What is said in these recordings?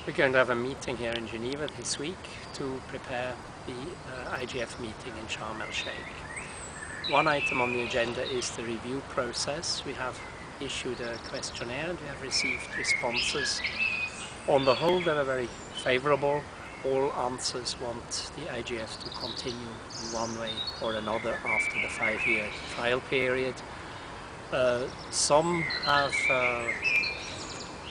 We're going to have a meeting here in Geneva this week to prepare the IGF meeting in Sharm El Sheikh. One item on the agenda is the review process. We have issued a questionnaire and we have received responses. On the whole, they were very favorable. All answers want the IGF to continue in one way or another after the 5-year trial period. Some have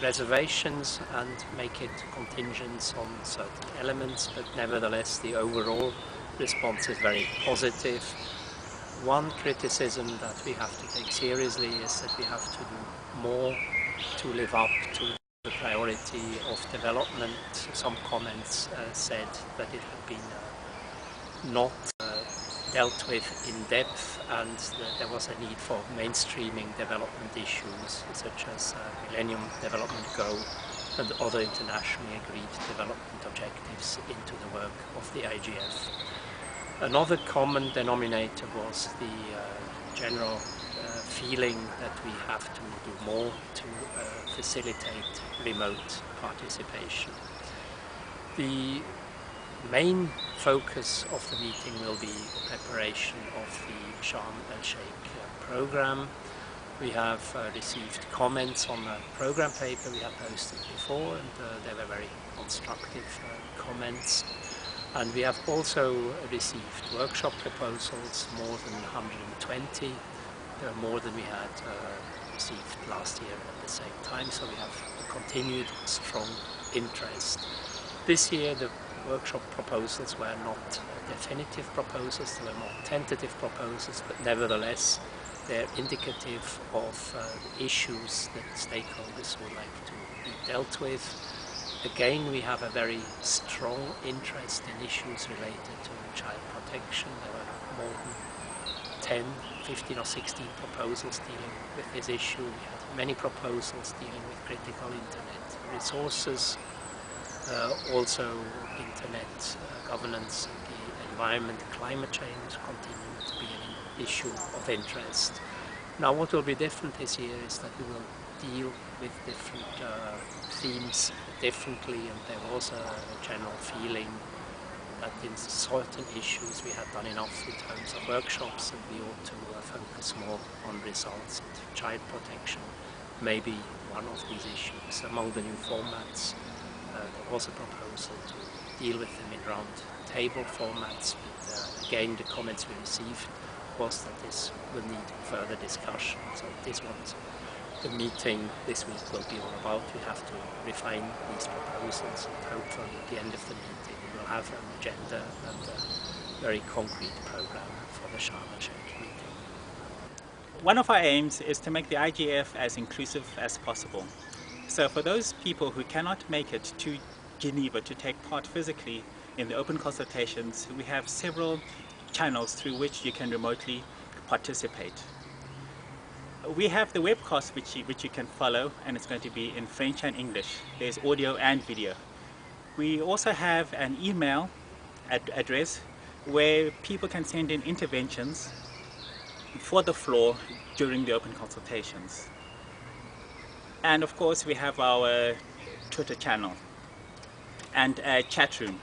reservations and make it contingent on certain elements, but nevertheless the overall response is very positive. One criticism that we have to take seriously is that we have to do more to live up to the priority of development. Some comments said that it had been not dealt with in depth, and there was a need for mainstreaming development issues such as Millennium Development Goal and other internationally agreed development objectives into the work of the IGF. Another common denominator was the general feeling that we have to do more to facilitate remote participation. The main focus of the meeting will be the preparation of the Sharm El Sheikh program. We have received comments on the program paper we have posted before, and they were very constructive comments. And we have also received workshop proposals, more than 120. There are more than we had received last year at the same time, so we have a continued strong interest. This year the workshop proposals were not definitive proposals, they were more tentative proposals, but nevertheless they're indicative of issues that stakeholders would like to be dealt with. Again, we have a very strong interest in issues related to child protection. There were more than 10, 15 or 16 proposals dealing with this issue. We had many proposals dealing with critical internet resources, also internet governance, the environment, climate change continue to be an issue of interest. Now, what will be different this year is that we will deal with different themes differently, and there was a general feeling that in certain issues we had done enough in terms of workshops and we ought to focus more on results. And child protection may be one of these issues. Among the new formats, there was a proposal to deal with them in round table formats, but again the comments we received was that this will need further discussion. So this what the meeting this week will be all about. We have to refine these proposals, and hopefully at the end of the meeting we will have an agenda and a very concrete program for the Sharm El Sheikh meeting. One of our aims is to make the IGF as inclusive as possible. So for those people who cannot make it to Geneva to take part physically in the open consultations, we have several channels through which you can remotely participate. We have the webcast which you can follow, and it's going to be in French and English. There's audio and video. We also have an email address where people can send in interventions for the floor during the open consultations. And of course we have our Twitter channel and a chat room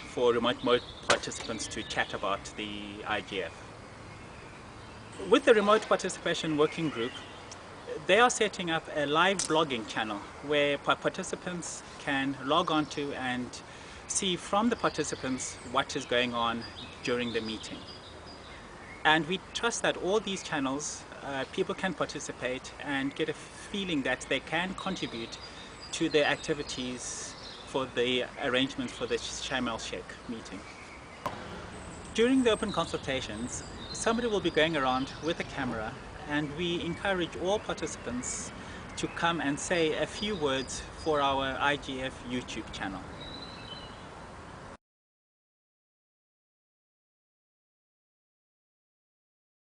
for remote participants to chat about the IGF. With the remote participation working group, they are setting up a live blogging channel where participants can log on to and see from the participants what is going on during the meeting. And we trust that all these channels, people can participate and get a feeling that they can contribute to the activities for the arrangements for the Sharm El Sheikh meeting. During the open consultations, somebody will be going around with a camera, and we encourage all participants to come and say a few words for our IGF YouTube channel.